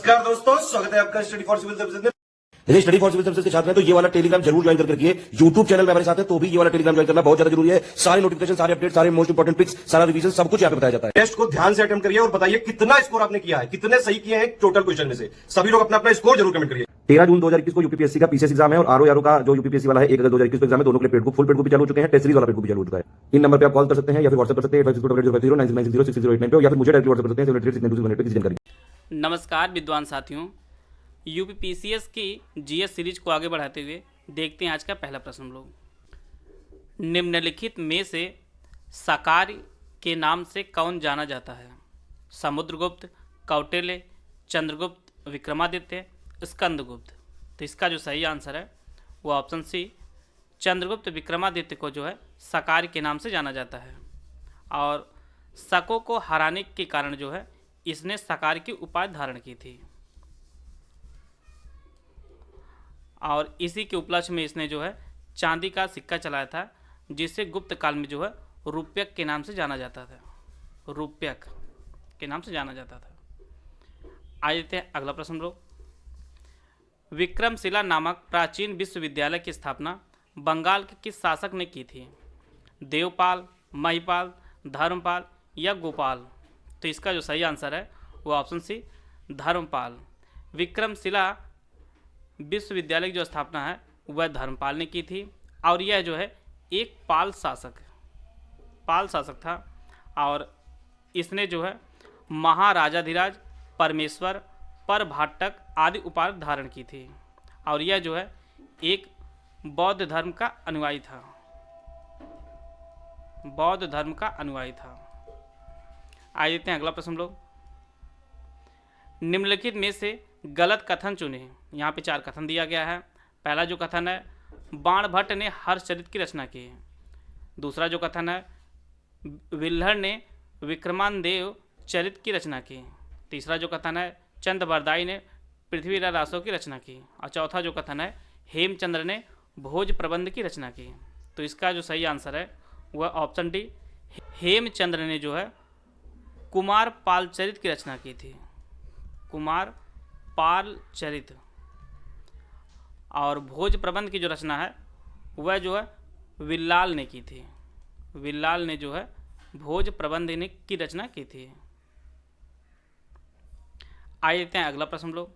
नमस्कार दोस्तों, स्वागत है आपका स्टडी फॉर सिविल सर्विसेज में। यदि स्टडी फॉर सिविल सर्विसेज के छात्र हैं तो ये वाला टेलीग्राम जरूर ज्वाइन करके रखिए। यूट्यूब चैनल में हमारे साथ है तो भी ये वाला टेलीग्राम ज्वाइन करना बहुत ज्यादा जरूरी है। सारे नोटिफिकेशन, सारे अपडेट, सारे मोस्ट इंपोर्टेंट पिक्स, सारा रिवीजन सब कुछ यहाँ पे बताया जाता है। टेस्ट को ध्यान से अटेम्प्ट करिए और बताइए कितना स्कोर आपने किया है, कितने सही किए हैं टोटल क्वेश्चन में से। सभी लोग अपना अपना स्कोर जरूर कमेंट करिए। 13 जून 2021 को यूपीपीएससी का पीसीएस एग्जाम है और आरओ का जो यूपीपीएससी वाला है 1 अगस्त 2021 को एग्जाम है। दोनों के लिए फुल पेड बुक भी चालू हो चुके हैं। टेस्ट सीरीज वाला पेड बुक भी चालू हो चुका है। इन नंबर पे आप कॉल कर सकते हैं या फिर व्हाट्सएप कर सकते हैं 85609096906608 पे, या फिर मुझे डायरेक्टली व्हाट्सएप कर सकते हैं 736921 पे किसी जानकारी। नमस्कार विद्वान साथियों, यूपीपीसीएस की जीएस सीरीज को आगे बढ़ाते हुए देखते हैं आज का पहला प्रश्न हम लोग। निम्नलिखित में से साकार के नाम से कौन जाना जाता है? समुद्रगुप्त, कौटिल्य, चंद्रगुप्त, विक्रमादित्य, स्कंदगुप्त। तो इसका जो सही आंसर है वो ऑप्शन सी, चंद्रगुप्त विक्रमादित्य को जो है साकार के नाम से जाना जाता है। और शकों को हराने के कारण जो है इसने साकार की उपाधि धारण की थी और इसी के उपलक्ष्य में इसने जो है चांदी का सिक्का चलाया था, जिसे गुप्त काल में जो है रुपयक के नाम से जाना जाता था। रुपयक के नाम से जाना जाता था। आइए देखते हैं अगला प्रश्न लोग। विक्रमशिला नामक प्राचीन विश्वविद्यालय की स्थापना बंगाल के किस शासक ने की थी? देवपाल, महिपाल, धर्मपाल या गोपाल? तो इसका जो सही आंसर है वो ऑप्शन सी, धर्मपाल। विक्रमशिला विश्वविद्यालय की जो स्थापना है वह धर्मपाल ने की थी और यह जो है एक पाल शासक था और इसने जो है महाराजाधिराज, परमेश्वर, परभाटक आदि उपाधि धारण की थी और यह जो है एक बौद्ध धर्म का अनुयायी था। आइए देखते हैं अगला प्रश्न लोग। निम्नलिखित में से गलत कथन चुने। यहाँ पे 4 कथन दिया गया है। पहला जो कथन है, बाणभट्ट ने हर्षचरित की रचना की है। दूसरा जो कथन है, विल्हड़ ने विक्रमादेव चरित की रचना की। तीसरा जो कथन है, चंद्रबरदाई ने पृथ्वीराज रासो की रचना की। और चौथा जो कथन है, हेमचंद्र ने भोज प्रबंध की रचना की। तो इसका जो सही आंसर है वह ऑप्शन डी, हेमचंद्र ने जो है कुमार पाल चरित की रचना की थी। कुमार पाल चरित। और भोज प्रबंध की जो रचना है वह जो है विल्लाल ने की थी। विल्लाल ने जो है भोज प्रबंध की रचना की थी। आइए देखते हैं अगला प्रश्न लोग।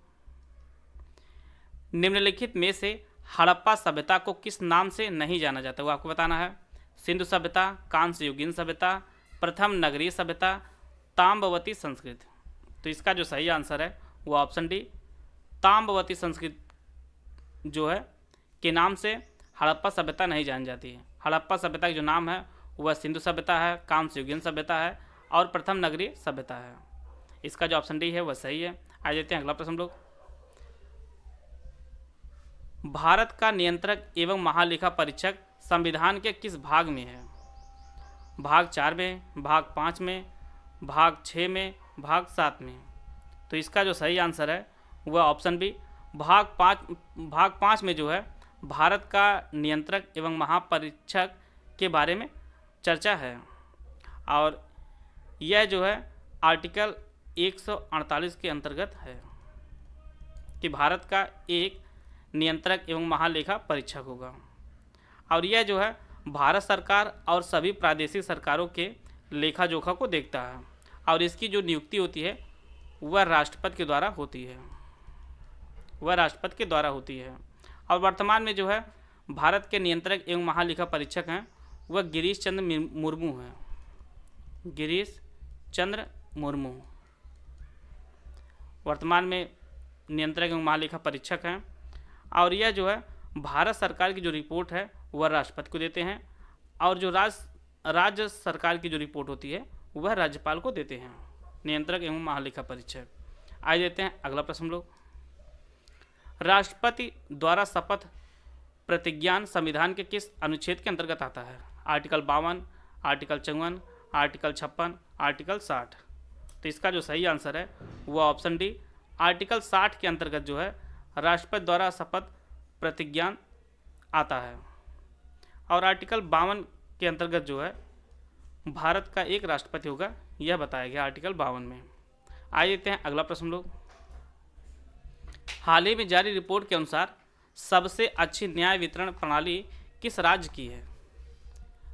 निम्नलिखित में से हड़प्पा सभ्यता को किस नाम से नहीं जाना जाता, वो आपको बताना है। सिंधु सभ्यता, कांस्य युगीन सभ्यता, प्रथम नगरीय सभ्यता, ताम्रवती संस्कृत। तो इसका जो सही आंसर है वो ऑप्शन डी, ताम्रवती संस्कृत जो है के नाम से हड़प्पा सभ्यता नहीं जानी जाती है। हड़प्पा सभ्यता का जो नाम है वह सिंधु सभ्यता है, कांस्य युगीन सभ्यता है और प्रथम नगरीय सभ्यता है। इसका जो ऑप्शन डी है वह सही है। आ जाते हैं अगला प्रश्न लोग। भारत का नियंत्रक एवं महालेखा परीक्षक संविधान के किस भाग में है? भाग 4 में, भाग 5 में, भाग 6 में, भाग 7 में? तो इसका जो सही आंसर है वह ऑप्शन बी, भाग 5 में जो है भारत का नियंत्रक एवं महापरीक्षक के बारे में चर्चा है और यह जो है आर्टिकल 148 के अंतर्गत है कि भारत का एक नियंत्रक एवं महालेखा परीक्षक होगा और यह जो है भारत सरकार और सभी प्रादेशिक सरकारों के लेखा जोखा को देखता है और इसकी जो नियुक्ति होती है वह राष्ट्रपति के द्वारा होती है। और वर्तमान में जो है भारत के नियंत्रक एवं महालेखा परीक्षक हैं वह गिरीश चंद्र मुर्मू हैं। गिरीश चंद्र मुर्मू वर्तमान में नियंत्रक एवं महालेखा परीक्षक हैं और यह जो है भारत सरकार की जो रिपोर्ट है वह राष्ट्रपति को देते हैं और जो राज्य सरकार की जो रिपोर्ट होती है वह राज्यपाल को देते हैं। नियंत्रक एवं महालेखा परीक्षक। आइए देते हैं अगला प्रश्न हम लोग। राष्ट्रपति द्वारा शपथ प्रतिज्ञान संविधान के किस अनुच्छेद के अंतर्गत आता है? Article 52, article 54, article 56, article 60? तो इसका जो सही आंसर है वह ऑप्शन डी, आर्टिकल 60 के अंतर्गत जो है राष्ट्रपति द्वारा शपथ प्रतिज्ञान आता है और आर्टिकल 52 के अंतर्गत जो है भारत का एक राष्ट्रपति होगा, यह बताया गया आर्टिकल 52 में। आइए देखते हैं अगला प्रश्न लोग। हाल ही में जारी रिपोर्ट के अनुसार सबसे अच्छी न्याय वितरण प्रणाली किस राज्य की है?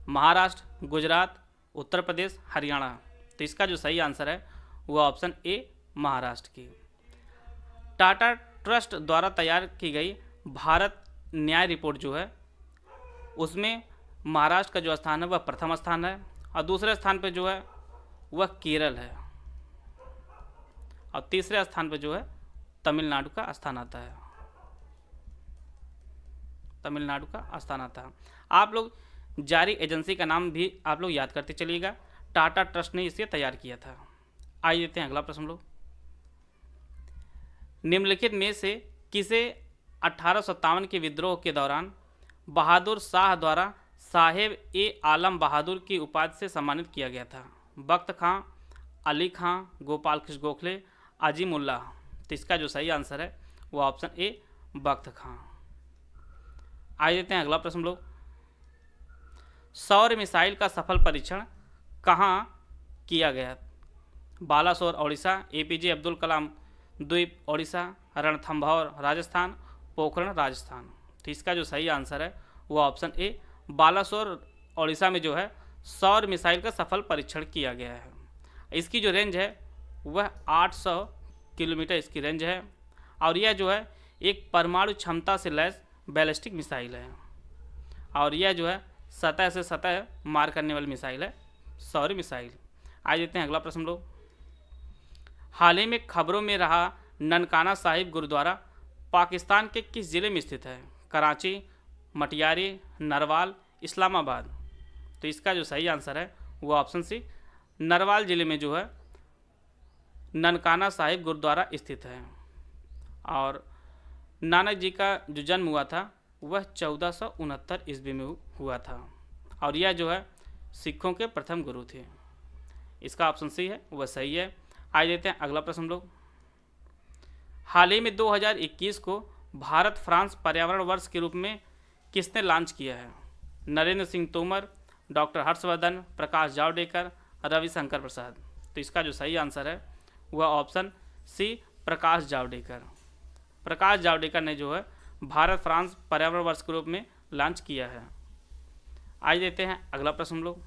महाराष्ट्र, गुजरात, उत्तर प्रदेश, हरियाणा। तो इसका जो सही आंसर है वो ऑप्शन ए महाराष्ट्र की। टाटा ट्रस्ट द्वारा तैयार की गई भारत न्याय रिपोर्ट जो है उसमें महाराष्ट्र का जो स्थान है वह प्रथम स्थान है और दूसरे स्थान पर जो है वह केरल है और तीसरे स्थान पर जो है तमिलनाडु का स्थान आता है। तमिलनाडु का स्थान आता है। आप लोग जारी एजेंसी का नाम भी आप लोग याद करते चलिएगा। टाटा ट्रस्ट ने इसे तैयार किया था। आइए देते हैं अगला प्रश्न लोग। निम्नलिखित में से किसे 1857 के विद्रोह के दौरान बहादुर शाह द्वारा साहेब ए आलम बहादुर की उपाधि से सम्मानित किया गया था? बख्त खां, अली खां, गोपाल कृष्ण गोखले, अजीमुल्लाह। तो इसका जो सही आंसर है वो ऑप्शन ए बख्त खां। आइए देते हैं अगला प्रश्न लोग। सौर मिसाइल का सफल परीक्षण कहाँ किया गया? बालासोर ओडिशा, एपीजे अब्दुल कलाम द्वीप ओडिशा, रणथंभौर राजस्थान, पोखरण राजस्थान। तो इसका जो सही आंसर है वो ऑप्शन ए बालासोर ओडिशा में जो है सौर मिसाइल का सफल परीक्षण किया गया है। इसकी जो रेंज है वह 800 किलोमीटर इसकी रेंज है और यह जो है एक परमाणु क्षमता से लैस बैलिस्टिक मिसाइल है और यह जो है सतह से सतह मार करने वाली मिसाइल है, सौर मिसाइल। आज देते हैं अगला प्रश्न लोग। हाल ही में खबरों में रहा ननकाना साहिब गुरुद्वारा पाकिस्तान के किस जिले में स्थित है? कराची, मटियारी, नरवाल, इस्लामाबाद। तो इसका जो सही आंसर है वो ऑप्शन सी नरवाल जिले में जो है ननकाना साहिब गुरुद्वारा स्थित है और नानक जी का जो जन्म हुआ था वह 1469 ईस्वी में हुआ था और यह जो है सिखों के प्रथम गुरु थे। इसका ऑप्शन सी है वह सही है। आज देते हैं अगला प्रश्न लोग। हाल ही में 2021 को भारत फ्रांस पर्यावरण वर्ष के रूप में किसने लॉन्च किया है? नरेंद्र सिंह तोमर, डॉक्टर हर्षवर्धन, प्रकाश जावड़ेकर, रविशंकर प्रसाद। तो इसका जो सही आंसर है वह ऑप्शन सी प्रकाश जावड़ेकर। प्रकाश जावड़ेकर ने जो है भारत फ्रांस पर्यावरण वर्ष के रूप में लॉन्च किया है। आज देते हैं अगला प्रश्न लोग।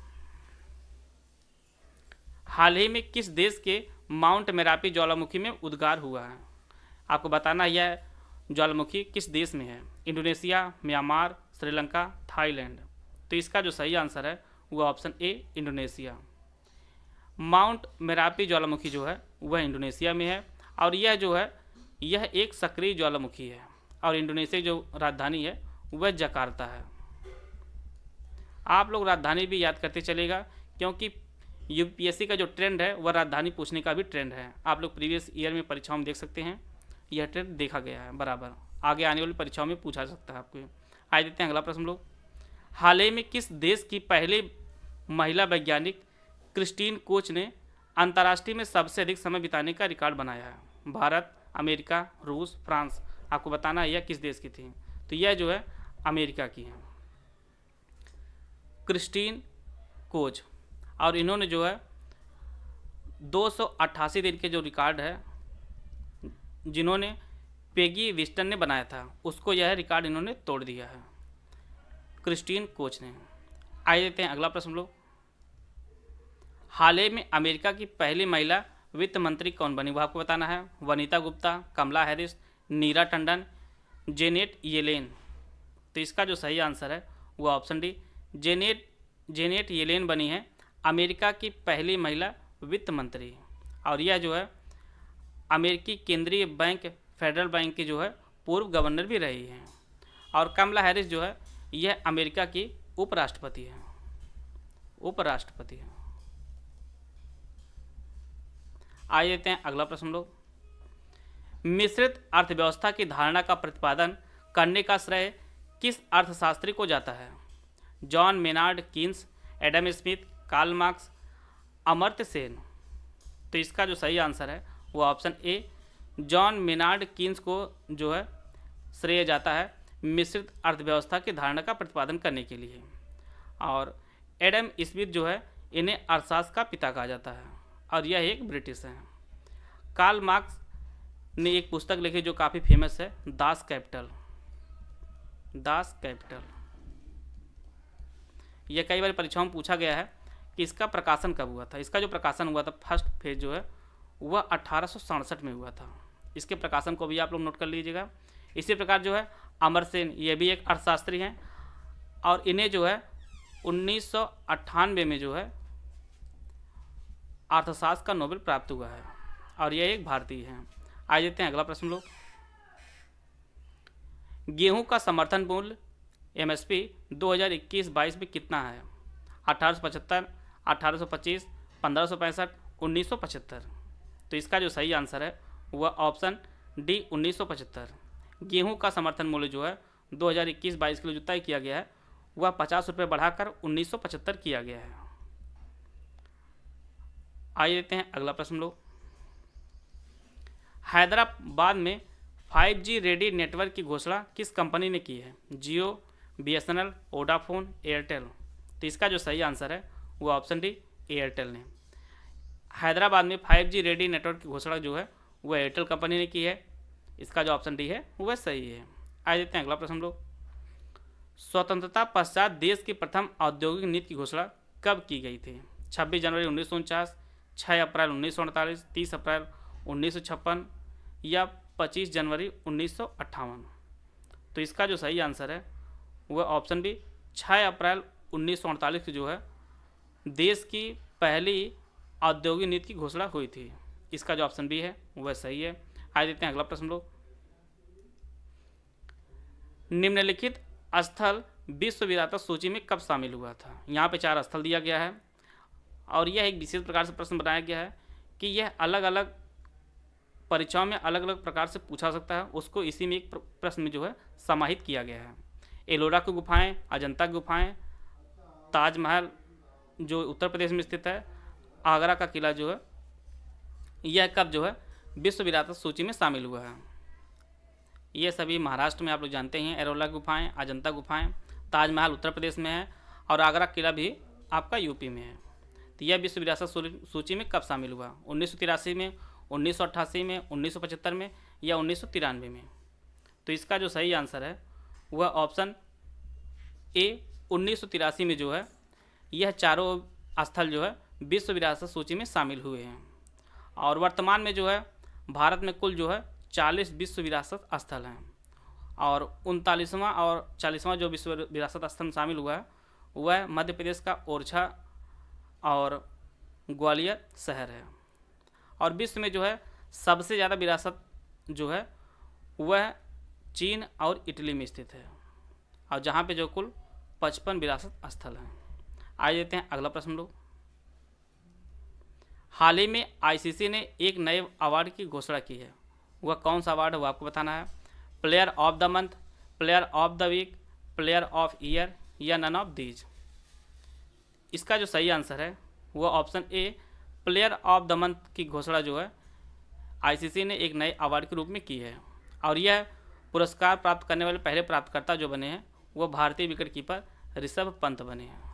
हाल ही में किस देश के माउंट मेरापी ज्वालामुखी में उद्गार हुआ है? आपको बताना यह ज्वालामुखी किस देश में है? Indonesia, Myanmar, Sri Lanka, Thailand. तो इसका जो सही आंसर है वह ऑप्शन ए इंडोनेशिया। माउंट मेरापी ज्वालामुखी जो है वह इंडोनेशिया में है और यह जो है यह एक सक्रिय ज्वालामुखी है और इंडोनेशिया जो राजधानी है वह जकार्ता है। आप लोग राजधानी भी याद करते चलेगा क्योंकि यूपीएससी का जो ट्रेंड है वह राजधानी पूछने का भी ट्रेंड है। आप लोग प्रीवियस ईयर में परीक्षाओं में देख सकते हैं यह ट्रेंड देखा गया है बराबर। आगे आने वाली परीक्षाओं में पूछा जा सकता है आपको। आज देते हैं अगला प्रश्न लोग। हाल ही में किस देश की पहली महिला वैज्ञानिक क्रिस्टीन कोच ने अंतर्राष्ट्रीय में सबसे अधिक समय बिताने का रिकॉर्ड बनाया है? भारत, अमेरिका, रूस, फ्रांस। आपको बताना है यह किस देश की थी? तो यह जो है अमेरिका की है, क्रिस्टीन कोच। और इन्होंने जो है 288 दिन के जो रिकॉर्ड है जिन्होंने पेगी विस्टन ने बनाया था उसको यह रिकॉर्ड इन्होंने तोड़ दिया है, क्रिस्टीन कोच ने। आइए देते हैं अगला प्रश्न लोग। हाल ही में अमेरिका की पहली महिला वित्त मंत्री कौन बनी? वो आपको बताना है। वनीता गुप्ता, कमला हैरिस, नीरा टंडन, जेनेट येलेन। तो इसका जो सही आंसर है वो ऑप्शन डी जेनेट येलेन बनी है अमेरिका की पहली महिला वित्त मंत्री और यह जो है अमेरिकी केंद्रीय बैंक फेडरल बैंक की जो है पूर्व गवर्नर भी रही हैं। और कमला हैरिस जो है यह अमेरिका की उपराष्ट्रपति है, उपराष्ट्रपति है। आइए देते हैं अगला प्रश्न लोग। मिश्रित अर्थव्यवस्था की धारणा का प्रतिपादन करने का श्रेय किस अर्थशास्त्री को जाता है? John Maynard Keynes, Adam Smith, Karl Marx, Amartya Sen. तो इसका जो सही आंसर है वो option A John Maynard Keynes को जो है श्रेय जाता है मिश्रित अर्थव्यवस्था की धारणा का प्रतिपादन करने के लिए। और एडम स्मिथ जो है इन्हें अर्थशास्त्र का पिता कहा जाता है और यह एक ब्रिटिश है। कार्ल मार्क्स ने एक पुस्तक लिखी जो काफ़ी फेमस है, दास कैपिटल। दास कैपिटल यह कई बार परीक्षाओं में पूछा गया है कि इसका प्रकाशन कब हुआ था। इसका जो प्रकाशन हुआ था फर्स्ट फेज जो है वह 1867 में हुआ था। इसके प्रकाशन को भी आप लोग नोट कर लीजिएगा। इसी प्रकार जो है अमर सेन, ये भी एक अर्थशास्त्री हैं और इन्हें जो है 1998 में जो है अर्थशास्त्र का नोबेल प्राप्त हुआ है और यह एक भारतीय हैं। आ जाते हैं अगला प्रश्न लोग। गेहूं का समर्थन मूल्य एमएसपी 2021-22 में कितना है? 1875, 1825, 1565, 1975। तो इसका जो सही आंसर है वह ऑप्शन डी 1975। गेहूं का समर्थन मूल्य जो है 2021-22 के लिए जो तय किया गया है वह 50 रुपये बढ़ाकर 1975 किया गया है। आइए लेते हैं अगला प्रश्न लोग। हैदराबाद में 5G रेडी नेटवर्क की घोषणा किस कंपनी ने की है? जियो, BSNL, वोडाफोन, एयरटेल। तो इसका जो सही आंसर है वो ऑप्शन डी एयरटेल ने। हैदराबाद में 5G रेडी नेटवर्क की घोषणा जो है वह एयरटेल कंपनी ने की है। इसका जो ऑप्शन डी है वह सही है। आ जाते हैं अगला प्रश्न लोग। स्वतंत्रता पश्चात देश की प्रथम औद्योगिक नीति की घोषणा कब की गई थी? 26 जनवरी 1949, 6 अप्रैल 1948, 30 अप्रैल 1956 या 25 जनवरी 1958। तो इसका जो सही आंसर है वह ऑप्शन बी 6 अप्रैल 1948 की जो है देश की पहली औद्योगिक नीति की घोषणा हुई थी। इसका जो ऑप्शन बी है वह सही है। आ देते हैं अगला प्रश्न लोग। निम्नलिखित स्थल विश्व विरासत सूची में कब शामिल हुआ था? यहाँ पे 4 स्थल दिया गया है और यह एक विशेष प्रकार से प्रश्न बनाया गया है कि यह अलग अलग परीक्षाओं में अलग अलग प्रकार से पूछा सकता है, उसको इसी में एक प्रश्न में जो है समाहित किया गया है। एलोरा की गुफाएं, अजंता की गुफाएं, ताजमहल जो उत्तर प्रदेश में स्थित है, आगरा का किला जो है यह कब जो है विश्व विरासत सूची में शामिल हुआ है? ये सभी महाराष्ट्र में आप लोग जानते हैं। एलोरा गुफाएं, अजंता गुफाएं, ताजमहल उत्तर प्रदेश में है और आगरा किला भी आपका यूपी में है। तो यह विश्व विरासत सूची में कब शामिल हुआ? 1983 में, 1988 में, 1975 में या 1993 में? तो इसका जो सही आंसर है वह ऑप्शन ए 1983 में जो है यह चारों स्थल जो है विश्व विरासत सूची में शामिल हुए हैं। और वर्तमान में जो है भारत में कुल जो है 40 विश्व विरासत स्थल हैं और 39वां और 40वां जो विश्व विरासत स्थल शामिल हुआ है वह मध्य प्रदेश का ओरछा और ग्वालियर शहर है। और विश्व में जो है सबसे ज़्यादा विरासत जो है वह चीन और इटली में स्थित है और जहाँ पे जो कुल 55 विरासत स्थल हैं। आ जाते हैं अगला प्रश्न लोग। हाल ही में आईसीसी ने एक नए अवार्ड की घोषणा की है, वह कौन सा अवार्ड है वो आपको बताना है। Player of the month, player of the week, player of year or none of these? इसका जो सही आंसर है वह option A player of the month की घोषणा जो है आईसीसी ने एक नए अवार्ड के रूप में की है और यह पुरस्कार प्राप्त करने वाले पहले प्राप्तकर्ता जो बने हैं वह भारतीय विकेट कीपर ऋषभ पंत बने हैं।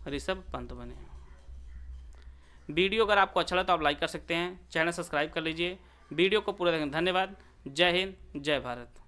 ऋषभ पंत बने हैं। वीडियो अगर आपको अच्छा लगा तो आप लाइक कर सकते हैं, चैनल सब्सक्राइब कर लीजिए। वीडियो को पूरा देखने धन्यवाद। जय हिंद, जय भारत।